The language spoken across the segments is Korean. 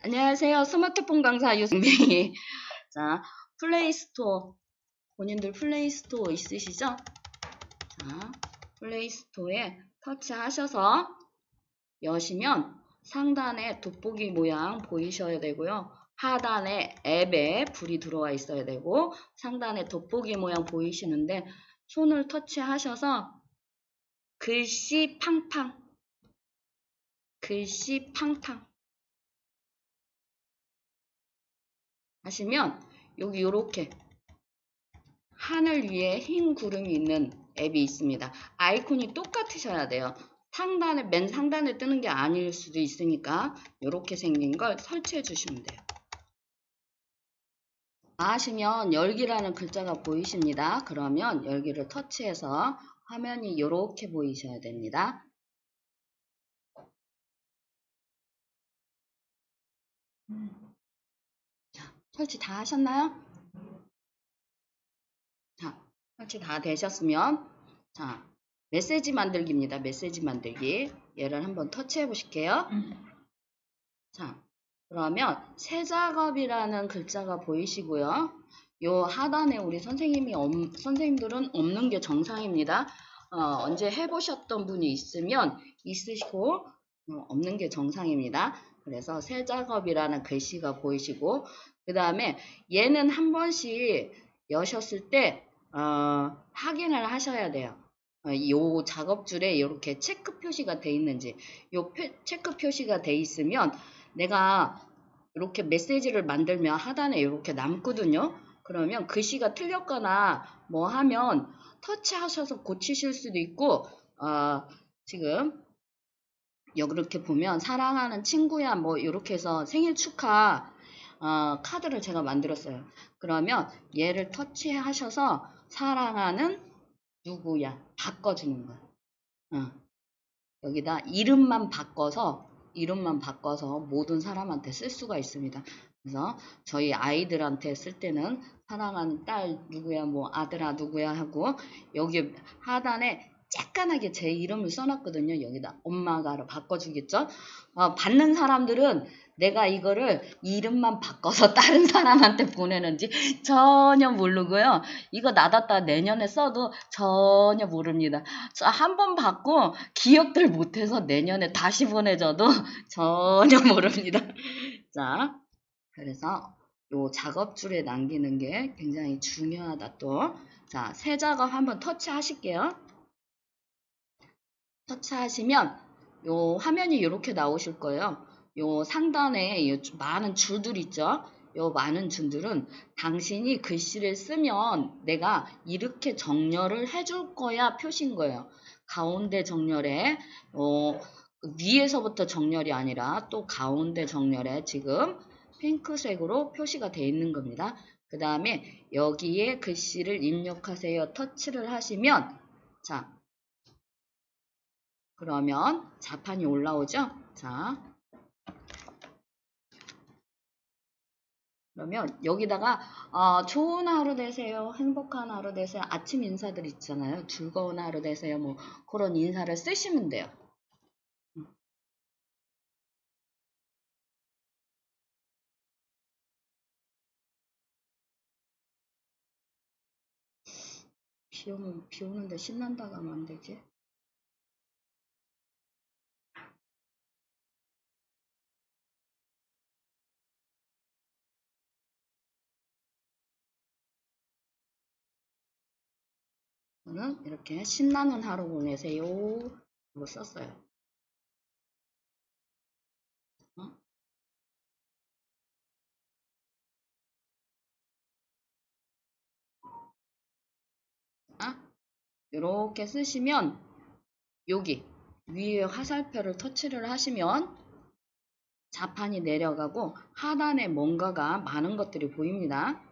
안녕하세요. 스마트폰 강사 유승빈이. 자, 플레이스토어. 본인들 플레이스토어 있으시죠? 자, 플레이스토어에 터치하셔서 여시면 상단에 돋보기 모양 보이셔야 되고요. 하단에 앱에 불이 들어와 있어야 되고 상단에 돋보기 모양 보이시는데 손을 터치하셔서 글씨 팡팡 글씨 팡팡 하시면 여기 요렇게 하늘 위에 흰 구름이 있는 앱이 있습니다. 아이콘이 똑같으셔야 돼요. 상단에, 맨 상단에 뜨는 게 아닐 수도 있으니까 이렇게 생긴 걸 설치해 주시면 돼요. 하시면 열기라는 글자가 보이십니다. 그러면 열기를 터치해서 화면이 이렇게 보이셔야 됩니다. 자, 설치 다 하셨나요? 자, 설치 다 되셨으면 자, 메시지 만들기입니다. 메시지 만들기. 얘를 한번 터치해 보실게요. 자, 그러면 새 작업이라는 글자가 보이시고요. 요 하단에 우리 선생님들은 없는 게 정상입니다. 언제 해보셨던 분이 있으면 있으시고 없는 게 정상입니다. 그래서 새 작업이라는 글씨가 보이시고 그 다음에 얘는 한 번씩 여셨을 때 확인을 하셔야 돼요. 요 작업줄에 이렇게 체크 표시가 돼 있는지 요 체크 표시가 돼 있으면 내가 이렇게 메시지를 만들면 하단에 이렇게 남거든요. 그러면 글씨가 틀렸거나 뭐 하면 터치하셔서 고치실 수도 있고 지금 이렇게 보면 사랑하는 친구야 뭐 이렇게 해서 생일 축하 카드를 제가 만들었어요. 그러면 얘를 터치하셔서 사랑하는 누구야 바꿔주는 거야. 여기다 이름만 바꿔서 모든 사람한테 쓸 수가 있습니다. 그래서 저희 아이들한테 쓸 때는 사랑하는 딸 누구야 뭐 아들아 누구야 하고 여기 하단에 쬐깐하게 제 이름을 써놨거든요. 여기다 엄마가로 바꿔주겠죠. 받는 사람들은 내가 이거를 이름만 바꿔서 다른 사람한테 보내는지 전혀 모르고요. 이거 놔뒀다 내년에 써도 전혀 모릅니다. 한 번 받고 기억들 못해서 내년에 다시 보내줘도 전혀 모릅니다. 자, 그래서 요 작업줄에 남기는 게 굉장히 중요하다 또. 자, 새 작업 한번 터치하실게요. 터치하시면 요 화면이 이렇게 나오실 거예요. 요 상단에 요 많은 줄들 있죠. 요 많은 줄들은 당신이 글씨를 쓰면 내가 이렇게 정렬을 해줄 거야 표시인 거예요. 가운데 정렬에 위에서부터 정렬이 아니라 또 가운데 정렬에 지금 핑크색으로 표시가 되어 있는 겁니다. 그 다음에 여기에 글씨를 입력하세요. 터치를 하시면 자 그러면 자판이 올라오죠? 자, 그러면 여기다가 좋은 하루 되세요. 행복한 하루 되세요. 아침 인사들 있잖아요. 즐거운 하루 되세요. 뭐 그런 인사를 쓰시면 돼요. 비 오는데 신난다고 하면 안 되지? 저는 이렇게 신나는 하루 보내세요. 이거 썼어요. 어? 이렇게 쓰시면 여기 위에 화살표를 터치를 하시면 자판이 내려가고 하단에 뭔가가 많은 것들이 보입니다.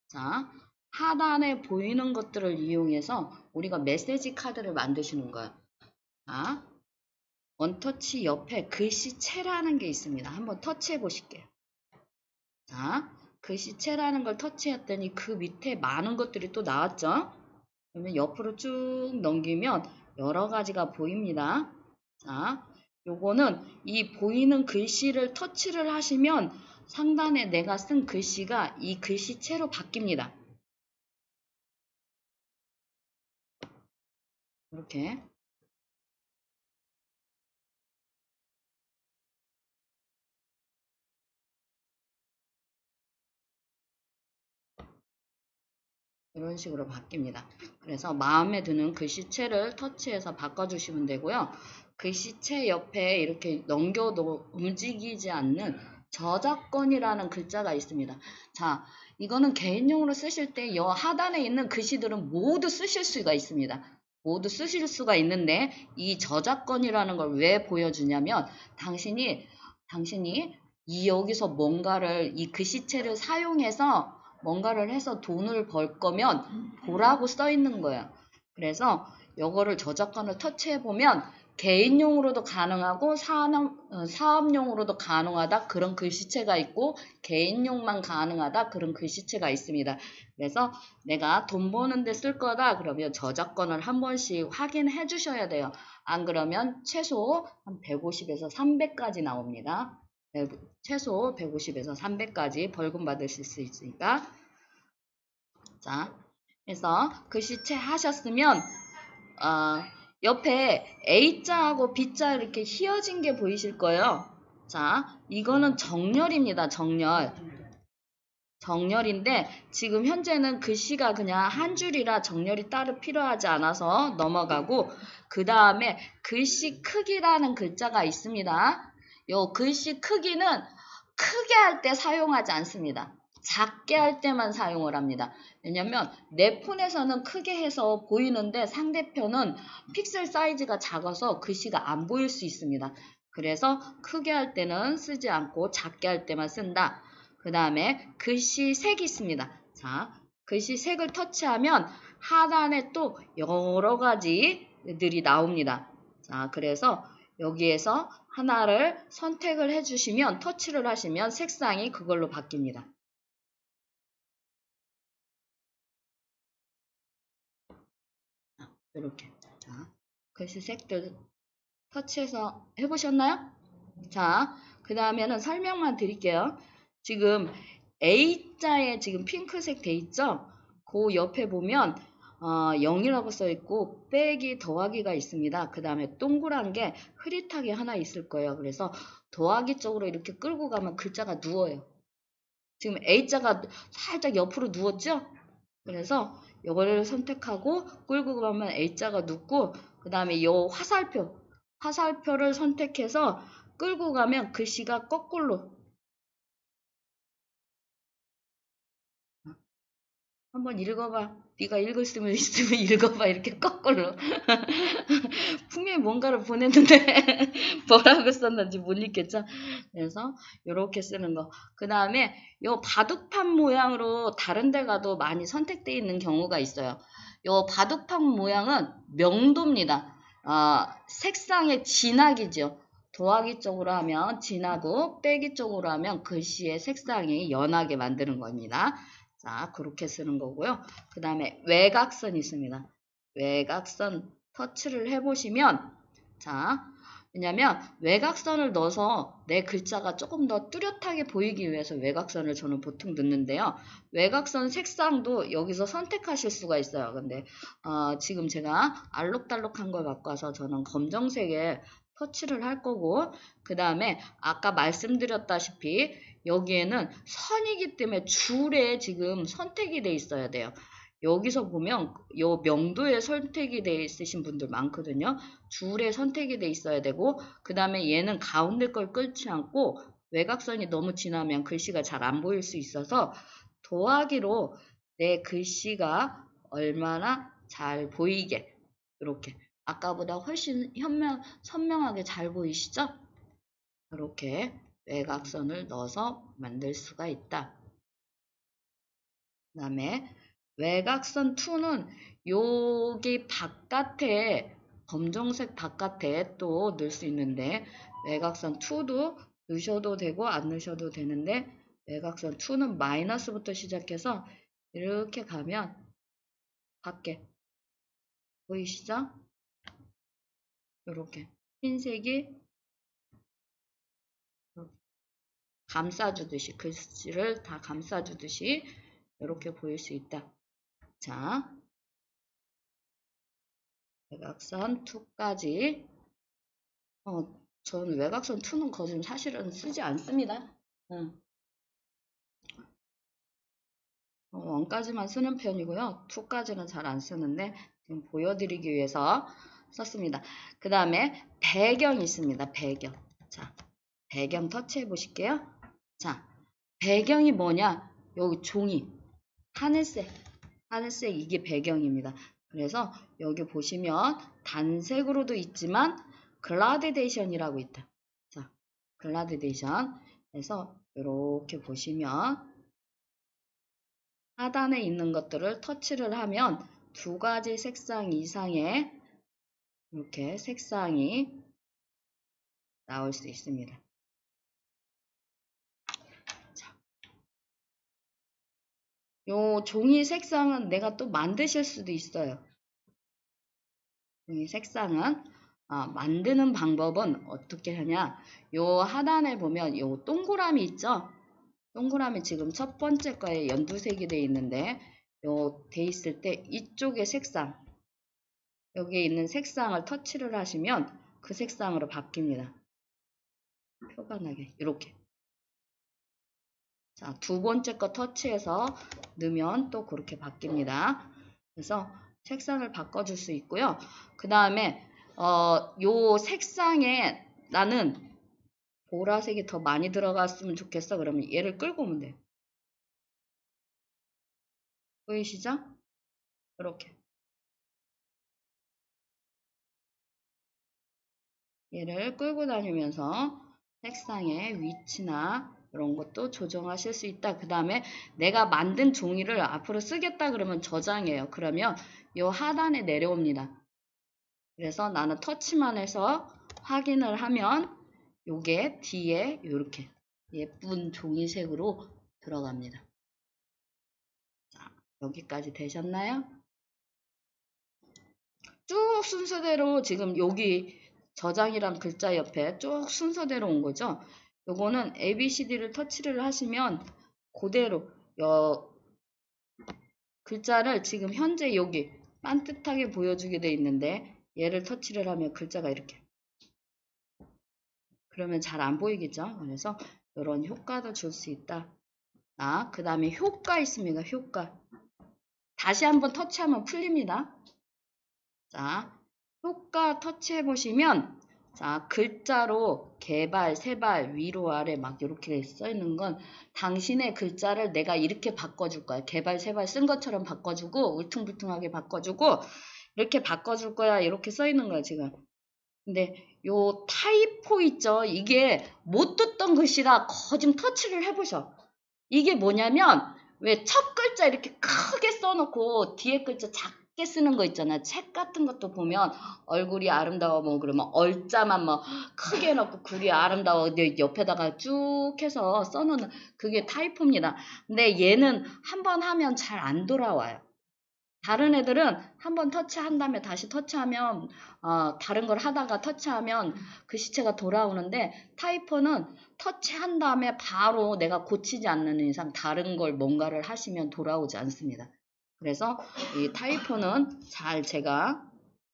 자, 하단에 보이는 것들을 이용해서 우리가 메시지 카드를 만드시는 거예요. 자, 원터치 옆에 글씨체라는 게 있습니다. 한번 터치해 보실게요. 자, 글씨체라는 걸 터치했더니 그 밑에 많은 것들이 또 나왔죠? 그러면 옆으로 쭉 넘기면 여러 가지가 보입니다. 자, 요거는 이 보이는 글씨를 터치를 하시면 상단에 내가 쓴 글씨가 이 글씨체로 바뀝니다. 이렇게. 이런 식으로 바뀝니다. 그래서 마음에 드는 글씨체를 터치해서 바꿔주시면 되고요. 글씨체 옆에 이렇게 넘겨도 움직이지 않는 저작권이라는 글자가 있습니다. 자, 이거는 개인용으로 쓰실 때 이 하단에 있는 글씨들은 모두 쓰실 수가 있습니다. 모두 쓰실 수가 있는데 이 저작권이라는 걸 왜 보여주냐면 당신이 이 여기서 뭔가를 이 글씨체를 사용해서 뭔가를 해서 돈을 벌 거면 보라고 써 있는 거예요. 그래서 요거를 저작권을 터치해 보면 개인용으로도 가능하고 사업용으로도 가능하다 그런 글씨체가 있고 개인용만 가능하다 그런 글씨체가 있습니다. 그래서 내가 돈 버는데 쓸 거다 그러면 저작권을 한 번씩 확인해 주셔야 돼요. 안 그러면 최소 한 150에서 300까지 나옵니다. 최소 150에서 300까지 벌금 받으실 수 있으니까. 자, 그래서 글씨체 하셨으면 옆에 A자하고 B자 이렇게 휘어진 게 보이실 거예요. 자, 이거는 정렬입니다. 정렬. 정렬인데 지금 현재는 글씨가 그냥 한 줄이라 정렬이 따로 필요하지 않아서 넘어가고 그 다음에 글씨 크기라는 글자가 있습니다. 요 글씨 크기는 크게 할 때 사용하지 않습니다. 작게 할 때만 사용을 합니다. 왜냐면 내 폰에서는 크게 해서 보이는데 상대편은 픽셀 사이즈가 작아서 글씨가 안 보일 수 있습니다. 그래서 크게 할 때는 쓰지 않고 작게 할 때만 쓴다. 그 다음에 글씨 색이 있습니다. 자, 글씨 색을 터치하면 하단에 또 여러 가지들이 나옵니다. 자, 그래서 여기에서 하나를 선택을 해주시면 터치를 하시면 색상이 그걸로 바뀝니다. 이렇게. 자, 글씨 색들 터치해서 해보셨나요? 자, 그 다음에는 설명만 드릴게요. 지금 A자에 지금 핑크색 돼 있죠? 그 옆에 보면 0이라고 써 있고 빼기 더하기가 있습니다. 그 다음에 동그란 게 흐릿하게 하나 있을 거예요. 그래서 더하기 쪽으로 이렇게 끌고 가면 글자가 누워요. 지금 A자가 살짝 옆으로 누웠죠? 그래서 이거를 선택하고 끌고 가면 A자가 눕고 그 다음에 이 화살표를 선택해서 끌고 가면 글씨가 거꾸로 한번 읽어봐. 네가 읽을 수면 있으면 읽어봐. 이렇게 거꾸로. 분명히 뭔가를 보냈는데 뭐라고 썼는지 못 읽겠죠. 그래서 이렇게 쓰는 거. 그 다음에 요 바둑판 모양으로 다른 데 가도 많이 선택되어 있는 경우가 있어요. 요 바둑판 모양은 명도입니다. 색상의 진하기죠. 더하기 쪽으로 하면 진하고 빼기 쪽으로 하면 글씨의 색상이 연하게 만드는 겁니다. 자, 그렇게 쓰는 거고요. 그 다음에 외곽선 있습니다. 외곽선 터치를 해보시면 자, 왜냐면 외곽선을 넣어서 내 글자가 조금 더 뚜렷하게 보이기 위해서 외곽선을 저는 보통 넣는데요. 외곽선 색상도 여기서 선택하실 수가 있어요. 근데 지금 제가 알록달록한 걸 갖고 와서 저는 검정색에 터치를 할 거고 그 다음에 아까 말씀드렸다시피 여기에는 선이기 때문에 줄에 지금 선택이 돼 있어야 돼요. 여기서 보면 요 명도에 선택이 돼 있으신 분들 많거든요. 줄에 선택이 돼 있어야 되고 그 다음에 얘는 가운데 걸 끌지 않고 외곽선이 너무 진하면 글씨가 잘 안 보일 수 있어서 더하기로 내 글씨가 얼마나 잘 보이게 이렇게 아까보다 훨씬 선명하게 잘 보이시죠? 이렇게 외곽선을 넣어서 만들 수가 있다. 그 다음에 외곽선 2는 여기 바깥에 검정색 바깥에 또 넣을 수 있는데 외곽선 2도 넣으셔도 되고 안 넣으셔도 되는데 외곽선 2는 마이너스부터 시작해서 이렇게 가면 밖에 보이시죠? 이렇게 흰색이 감싸주듯이, 글씨를 다 감싸주듯이 이렇게 보일 수 있다. 자, 외곽선 2까지. 저는 외곽선 2는 거진 사실은 쓰지 않습니다. 1까지만 쓰는 편이고요. 2까지는 잘 안 쓰는데 지금 보여드리기 위해서 썼습니다. 그 다음에 배경이 있습니다. 배경. 자, 배경 터치해 보실게요. 자, 배경이 뭐냐? 여기 종이 하늘색 이게 배경입니다. 그래서 여기 보시면 단색으로도 있지만 글라데이션이라고 있다. 자, 글라데이션. 그래서 이렇게 보시면 하단에 있는 것들을 터치를 하면 2가지 색상 이상의 이렇게 색상이 나올 수 있습니다. 자, 요 종이 색상은 내가 또 만드실 수도 있어요. 종이 색상은 만드는 방법은 어떻게 하냐? 요 하단에 보면 요 동그라미 있죠? 동그라미 지금 첫 번째 거에 연두색이 되어 있는데 요 돼 있을 때 이쪽의 색상 여기에 있는 색상을 터치를 하시면 그 색상으로 바뀝니다. 표가 나게 이렇게. 자, 2번째 거 터치해서 넣으면 또 그렇게 바뀝니다. 그래서 색상을 바꿔줄 수 있고요. 그 다음에 요 색상에 나는 보라색이 더 많이 들어갔으면 좋겠어. 그러면 얘를 끌고 오면 돼요. 보이시죠? 이렇게. 얘를 끌고 다니면서 색상의 위치나 이런 것도 조정하실 수 있다. 그 다음에 내가 만든 종이를 앞으로 쓰겠다 그러면 저장해요. 그러면 이 하단에 내려옵니다. 그래서 나는 터치만 해서 확인을 하면 요게 뒤에 이렇게 예쁜 종이색으로 들어갑니다. 자, 여기까지 되셨나요? 쭉 순서대로 지금 여기 저장이란 글자 옆에 쭉 순서대로 온 거죠. 요거는 ABCD를 터치를 하시면 그대로 글자를 지금 현재 여기 반듯하게 보여주게 돼 있는데 얘를 터치를 하면 글자가 이렇게 그러면 잘 안 보이겠죠. 그래서 이런 효과도 줄 수 있다. 그 다음에 효과 있습니다. 효과 다시 한번 터치하면 풀립니다. 자, 효과 터치해 보시면 자, 글자로 개발, 세발, 위로, 아래 막 이렇게 써 있는 건 당신의 글자를 내가 이렇게 바꿔줄 거야. 개발, 세발 쓴 것처럼 바꿔주고 울퉁불퉁하게 바꿔주고 이렇게 바꿔줄 거야. 이렇게 써 있는 거야, 지금. 근데 요 타이포 있죠? 이게 못 듣던 글씨라 좀 터치를 해보셔. 이게 뭐냐면 왜 첫 글자 이렇게 크게 써놓고 뒤에 글자 작게 쓰는 거 있잖아. 책 같은 것도 보면 얼굴이 아름다워 뭐 그러면 얼자만 뭐 크게 해놓고 굴이 아름다워 옆에다가 쭉 해서 써놓는 그게 타이포입니다. 근데 얘는 한번 하면 잘 안 돌아와요. 다른 애들은 한번 터치한 다음에 다시 터치하면 다른 걸 하다가 터치하면 글씨체가 돌아오는데 타이포는 터치한 다음에 바로 내가 고치지 않는 이상 다른 걸 뭔가를 하시면 돌아오지 않습니다. 그래서 이 타이포는 잘 제가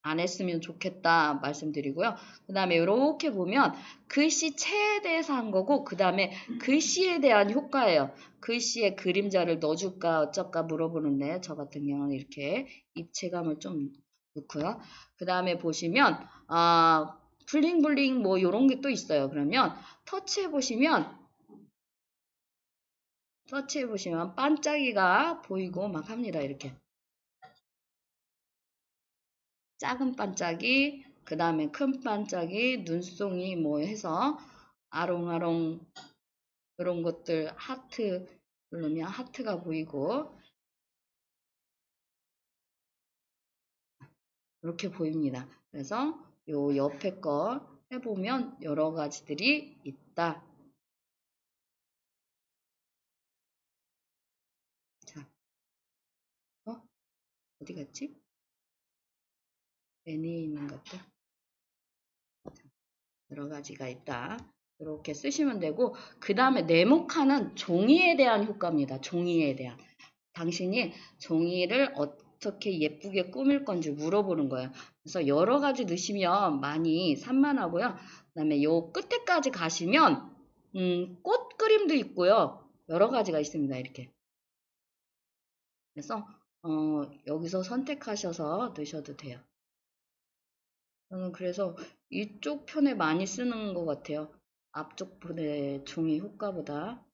안 했으면 좋겠다 말씀드리고요. 그 다음에 이렇게 보면 글씨체에 대해서 한 거고 그 다음에 글씨에 대한 효과예요. 글씨에 그림자를 넣어줄까 어쩔까 물어보는데 저 같은 경우는 이렇게 입체감을 좀 넣고요. 그 다음에 보시면 블링블링 뭐 이런 게 또 있어요. 그러면 터치해 보시면 반짝이가 보이고 막 합니다. 이렇게 작은 반짝이 그 다음에 큰 반짝이 눈송이 뭐 해서 아롱아롱 이런 것들 하트 누르면 하트가 보이고 이렇게 보입니다. 그래서 요 옆에 거 해보면 여러 가지들이 있다. 자, 어디 갔지? 메뉴에 있는 것들 여러 가지가 있다. 이렇게 쓰시면 되고, 그 다음에 네모칸은 종이에 대한 효과입니다. 종이에 대한. 당신이 종이를 어떻게 예쁘게 꾸밀 건지 물어보는 거예요. 그래서 여러 가지 넣으시면 많이 산만하고요. 그 다음에 요 끝에까지 가시면 꽃 그림도 있고요. 여러 가지가 있습니다. 이렇게. 그래서 여기서 선택하셔서 넣으셔도 돼요. 저는 그래서 이쪽 편에 많이 쓰는 것 같아요. 앞쪽 편의 종이 효과보다.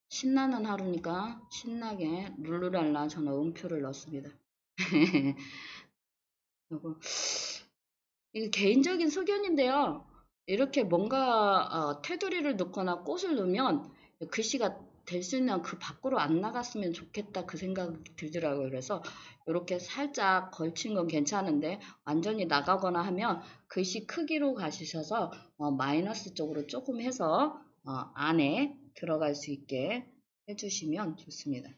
신나는 하루니까 신나게 룰루랄라 저는 음표를 넣습니다. 그리고 이게 개인적인 소견인데요. 이렇게 뭔가 테두리를 넣거나 꽃을 넣으면 글씨가 될 수 있는 그 밖으로 안 나갔으면 좋겠다 그 생각이 들더라고요. 그래서 이렇게 살짝 걸친 건 괜찮은데 완전히 나가거나 하면 글씨 크기로 가시셔서 마이너스 쪽으로 조금 해서 안에 들어갈 수 있게 해주시면 좋습니다.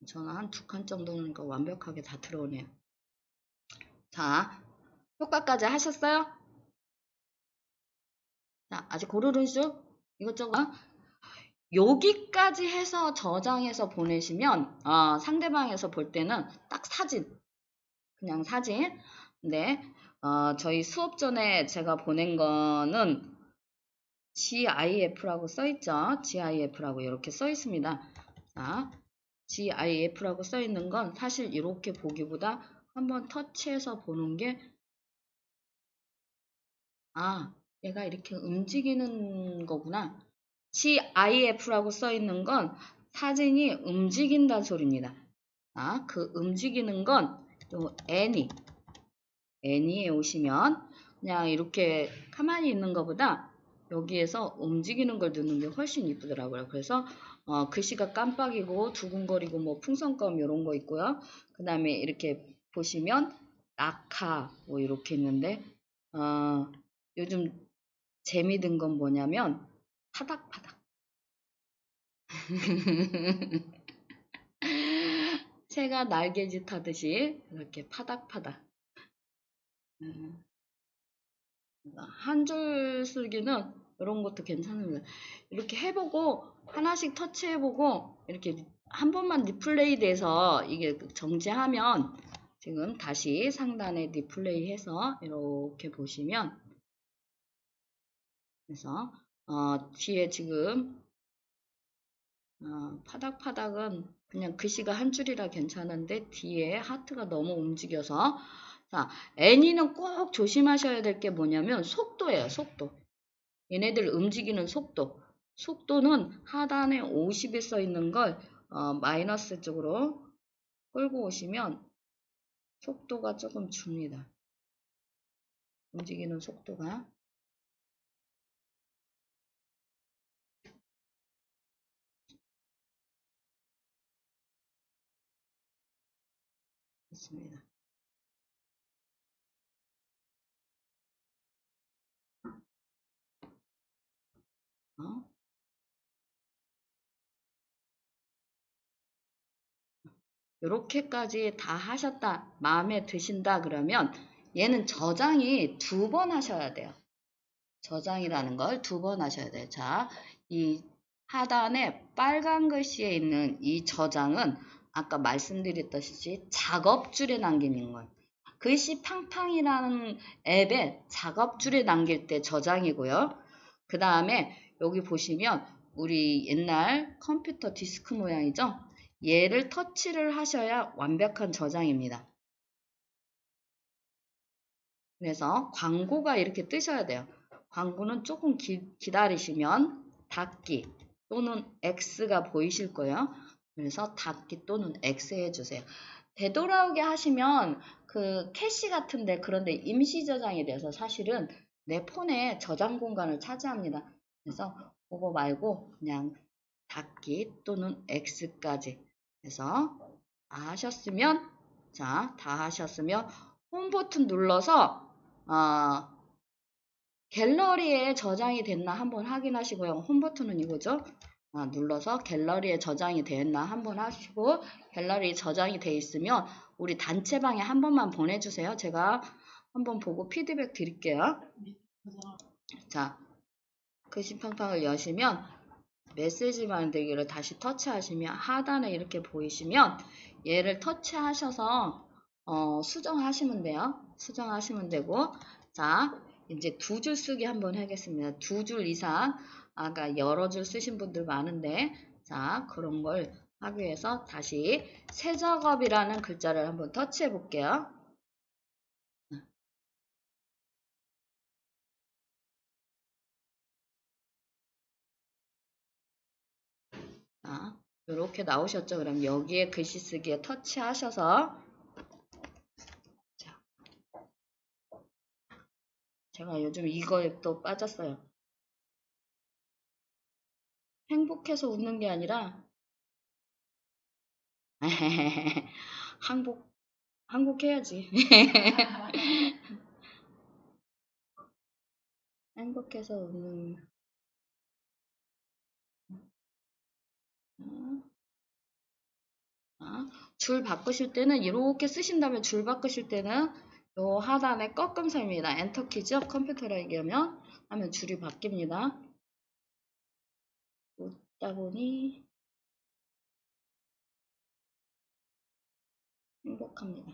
저는 한 2칸 정도는 완벽하게 다 들어오네요. 자, 효과까지 하셨어요? 자, 아직 고르르죠? 이것저것. 여기까지 해서 저장해서 보내시면 상대방에서 볼 때는 딱 사진, 그냥 사진. 근데 저희 수업 전에 제가 보낸 거는 GIF라고 써있죠. GIF라고 이렇게 써있습니다. 자, GIF라고 써있는 건 사실 이렇게 보기보다 한번 터치해서 보는 게 얘가 이렇게 움직이는 거구나. GIF라고 써있는 건 사진이 움직인다는 소리입니다. 그 움직이는 건 또 Any에 오시면 그냥 이렇게 가만히 있는 것보다 여기에서 움직이는 걸 넣는 게 훨씬 이쁘더라고요. 그래서 글씨가 깜빡이고 두근거리고 뭐 풍선껌 이런 거 있고요. 그 다음에 이렇게 보시면 낙하 뭐 이렇게 있는데 요즘 재미든 건 뭐냐면 파닥파닥. 새가 날개짓 하듯이 이렇게 파닥파닥. 한 줄 쓰기는 이런 것도 괜찮습니다. 이렇게 해보고 하나씩 터치해보고 이렇게 한 번만 리플레이 돼서 이게 정지하면 지금 다시 상단에 리플레이 해서 이렇게 보시면 그래서 뒤에 지금 파닥파닥은 그냥 글씨가 한 줄이라 괜찮은데 뒤에 하트가 너무 움직여서 자, 애니는 꼭 조심하셔야 될 게 뭐냐면 속도예요. 속도. 얘네들 움직이는 속도. 속도는 하단에 50이 써 있는 걸 마이너스 쪽으로 끌고 오시면 속도가 조금 줍니다. 움직이는 속도가. 좋습니다. 이렇게까지 다 하셨다, 마음에 드신다 그러면 얘는 저장이 2번 하셔야 돼요. 저장이라는 걸 2번 하셔야 돼요. 자, 이 하단에 빨간 글씨에 있는 이 저장은 아까 말씀드렸듯이 작업줄에 남기는 거예요. 글씨 팡팡이라는 앱에 작업줄에 남길 때 저장이고요. 그 다음에 여기 보시면 우리 옛날 컴퓨터 디스크 모양이죠? 얘를 터치를 하셔야 완벽한 저장입니다. 그래서 광고가 이렇게 뜨셔야 돼요. 광고는 조금 기다리시면 닫기 또는 X가 보이실 거예요. 그래서 닫기 또는 X 해주세요. 되돌아오게 하시면 그 캐시 같은데 그런데 임시 저장이 돼서 사실은 내 폰에 저장 공간을 차지합니다. 그래서 그거 말고 그냥 닫기 또는 X까지 해서 다 하셨으면 다 하셨으면 홈 버튼 눌러서 갤러리에 저장이 됐나 한번 확인하시고요. 홈 버튼은 이거죠. 눌러서 갤러리에 저장이 되어 있나 한번 하시고, 갤러리에 저장이 되어 있으면 우리 단체방에 한 번만 보내주세요. 제가 한번 보고 피드백 드릴게요. 자, 글씨팡팡을 여시면 메시지 만들기를 다시 터치하시면 하단에 이렇게 보이시면 얘를 터치하셔서 수정하시면 돼요. 수정하시면 되고, 자, 이제 두 줄 쓰기 한번 하겠습니다. 두 줄 이상, 아까 여러 줄 쓰신 분들 많은데, 자, 그런 걸 하기 위해서 다시 새 작업이라는 글자를 한번 터치해 볼게요. 자, 이렇게 나오셨죠? 그럼 여기에 글씨 쓰기에 터치하셔서, 자, 제가 요즘 이거에 또 빠졌어요. 행복해서 웃는 게 아니라 항복해야지. 행복해서 웃는 줄 바꾸실 때는 이렇게 쓰신 다음에 줄 바꾸실 때는 요 하단에 꺾음살입니다. 엔터 키죠? 컴퓨터로 얘기하면 하면 줄이 바뀝니다. 웃다 보니 행복합니다.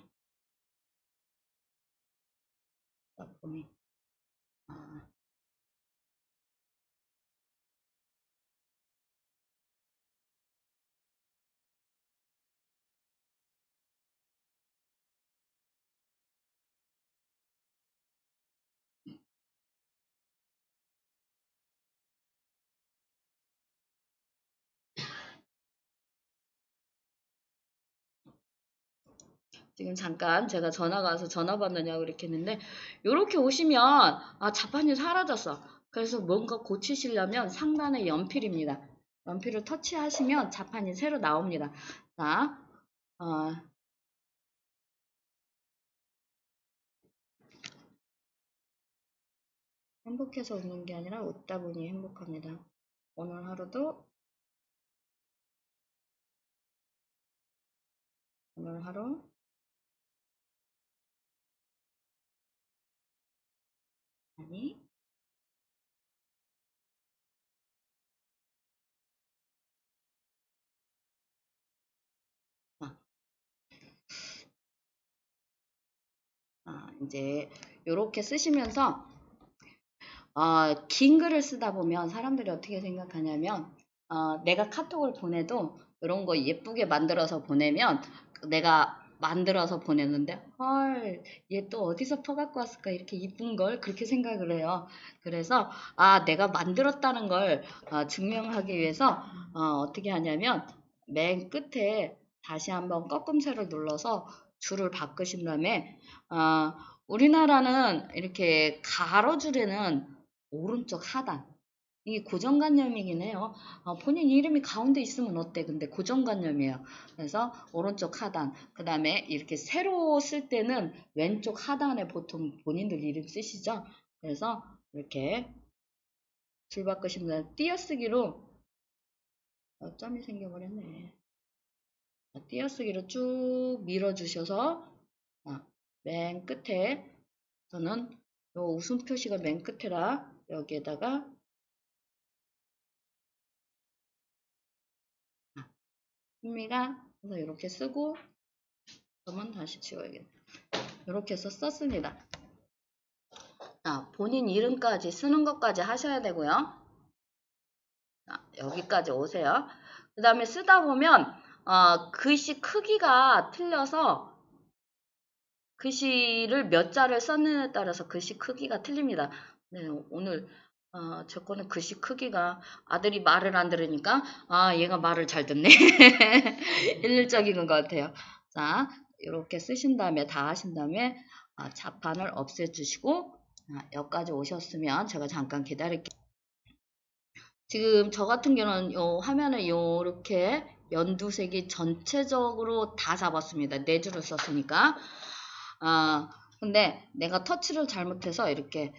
웃다 보니 지금 잠깐 제가 전화가 와서 전화 받느냐고 이렇게 했는데 이렇게 오시면 자판이 사라졌어. 그래서 뭔가 고치시려면 상단에 연필입니다. 연필을 터치하시면 자판이 새로 나옵니다. 자, 행복해서 웃는 게 아니라 웃다 보니 행복합니다. 오늘 하루도 오늘 하루 아니 이제 이렇게 쓰시면서 긴 글을 쓰다 보면 사람들이 어떻게 생각하냐면 내가 카톡을 보내도 이런 거 예쁘게 만들어서 보내면 내가 만들어서 보냈는데 헐, 얘 또 어디서 퍼갖고 왔을까 이렇게 이쁜 걸 그렇게 생각을 해요. 그래서 내가 만들었다는 걸 증명하기 위해서 어떻게 하냐면 맨 끝에 다시 한번 꺾음새를 눌러서 줄을 바꾸신 다음에 우리나라는 이렇게 가로줄에는 오른쪽 하단 이게 고정관념이긴 해요. 본인 이름이 가운데 있으면 어때? 근데 고정관념이에요. 그래서 오른쪽 하단 그 다음에 이렇게 세로 쓸 때는 왼쪽 하단에 보통 본인들 이름 쓰시죠. 그래서 이렇게 줄 바꾸시면 띄어쓰기로 점이 생겨버렸네. 띄어쓰기로 쭉 밀어주셔서 맨 끝에 저는 요 웃음 표시가 맨 끝에라 여기에다가 입니다. 그래서 이렇게 쓰고 그러면 다시 지워야겠다. 이렇게 해서 썼습니다. 본인 이름까지 쓰는 것까지 하셔야 되고요. 여기까지 오세요. 그 다음에 쓰다 보면 글씨 크기가 틀려서 글씨를 몇 자를 썼느냐에 따라서 글씨 크기가 틀립니다. 네, 오늘 제 거는 글씨 크기가 아들이 말을 안 들으니까 얘가 말을 잘 듣네. 일률적인 것 같아요. 자, 이렇게 쓰신 다음에 다 하신 다음에 자판을 없애주시고 여기까지 오셨으면 제가 잠깐 기다릴게요. 지금 저 같은 경우는 요 화면을 요렇게 연두색이 전체적으로 다 잡았습니다. 4줄을 썼으니까. 근데 내가 터치를 잘못해서 이렇게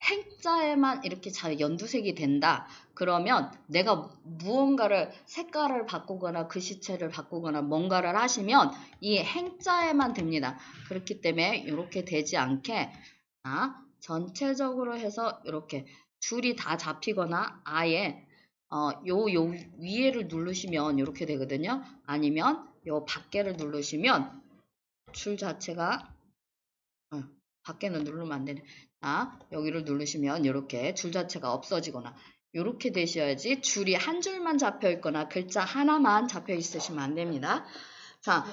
행자에만 이렇게 잘 연두색이 된다. 그러면 내가 무언가를 색깔을 바꾸거나 글씨체를 바꾸거나 뭔가를 하시면 이 행자에만 됩니다. 그렇기 때문에 이렇게 되지 않게 전체적으로 해서 이렇게 줄이 다 잡히거나 아예 요 위에를 누르시면 이렇게 되거든요. 아니면 요 밖에를 누르시면 줄 자체가 밖에는 누르면 안 되네. 여기를 누르시면 이렇게 줄 자체가 없어지거나 이렇게 되셔야지 줄이 한 줄만 잡혀 있거나 글자 하나만 잡혀 있으시면 안 됩니다. 자,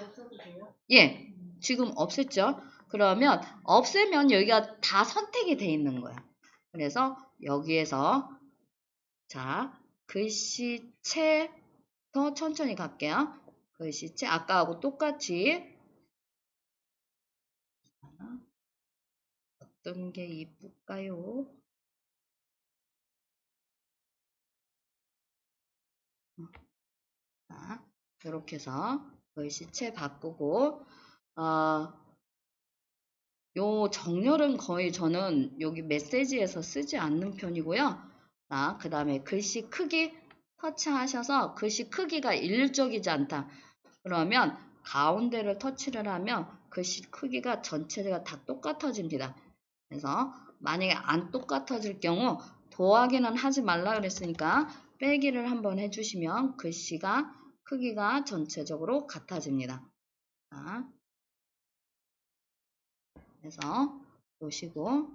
예, 지금 없앴죠? 그러면 없애면 여기가 다 선택이 돼 있는 거야. 그래서 여기에서 자, 글씨체 더 천천히 갈게요. 글씨체 아까하고 똑같이 어떤 게 이쁠까요? 자, 이렇게 해서 글씨체 바꾸고 요 정렬은 거의 저는 여기 메시지에서 쓰지 않는 편이고요. 그 다음에 글씨 크기 터치하셔서 글씨 크기가 일적이지 않다. 그러면 가운데를 터치를 하면 글씨 크기가 전체가 다 똑같아집니다. 그래서 만약에 안 똑같아질 경우 더하기는 하지 말라 그랬으니까 빼기를 한번 해주시면 글씨가 크기가 전체적으로 같아집니다. 자, 그래서 보시고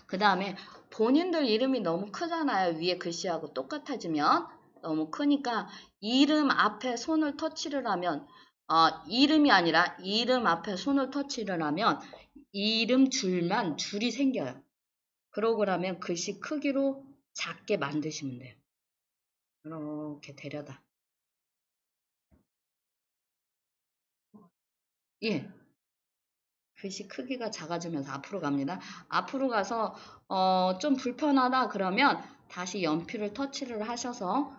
그 다음에 본인들 이름이 너무 크잖아요. 위에 글씨하고 똑같아지면 너무 크니까 이름 앞에 손을 터치를 하면 이름이 아니라 이름 앞에 손을 터치를 하면 이름 줄만 줄이 생겨요. 그러고 나면 글씨 크기로 작게 만드시면 돼요. 이렇게 데려다. 예. 글씨 크기가 작아지면서 앞으로 갑니다. 앞으로 가서 좀 불편하다 그러면 다시 연필을 터치를 하셔서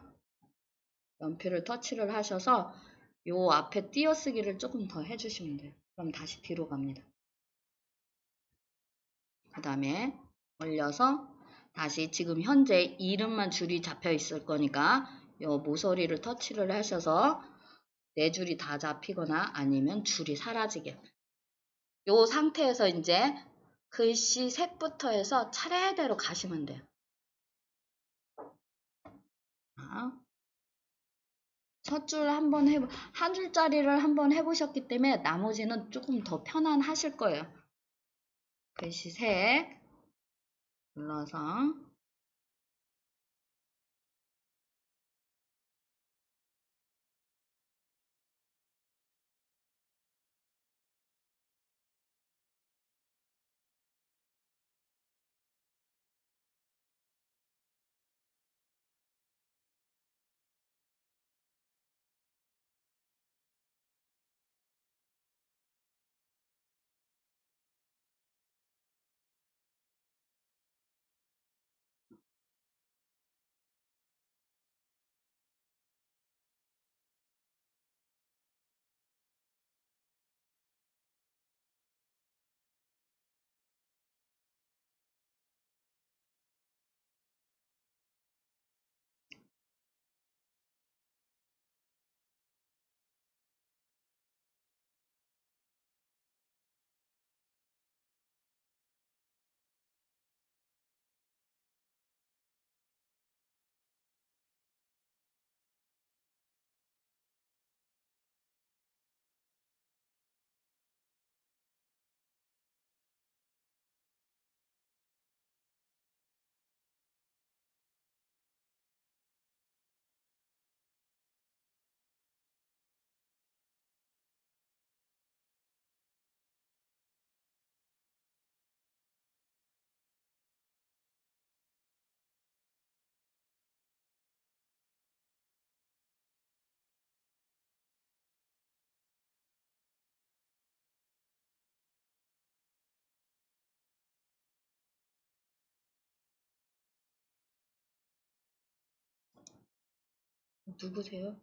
요 앞에 띄어쓰기를 조금 더 해주시면 돼요. 그럼 다시 뒤로 갑니다. 그 다음에 올려서 다시 지금 현재 이름만 줄이 잡혀 있을 거니까 요 모서리를 터치를 하셔서 네 줄이 다 잡히거나 아니면 줄이 사라지게. 요 상태에서 이제 글씨 색부터 해서 차례대로 가시면 돼요. 첫 줄 한번 한 줄짜리를 한번 해보셨기 때문에 나머지는 조금 더 편안하실 거예요. 글씨 색 눌러서 누구세요?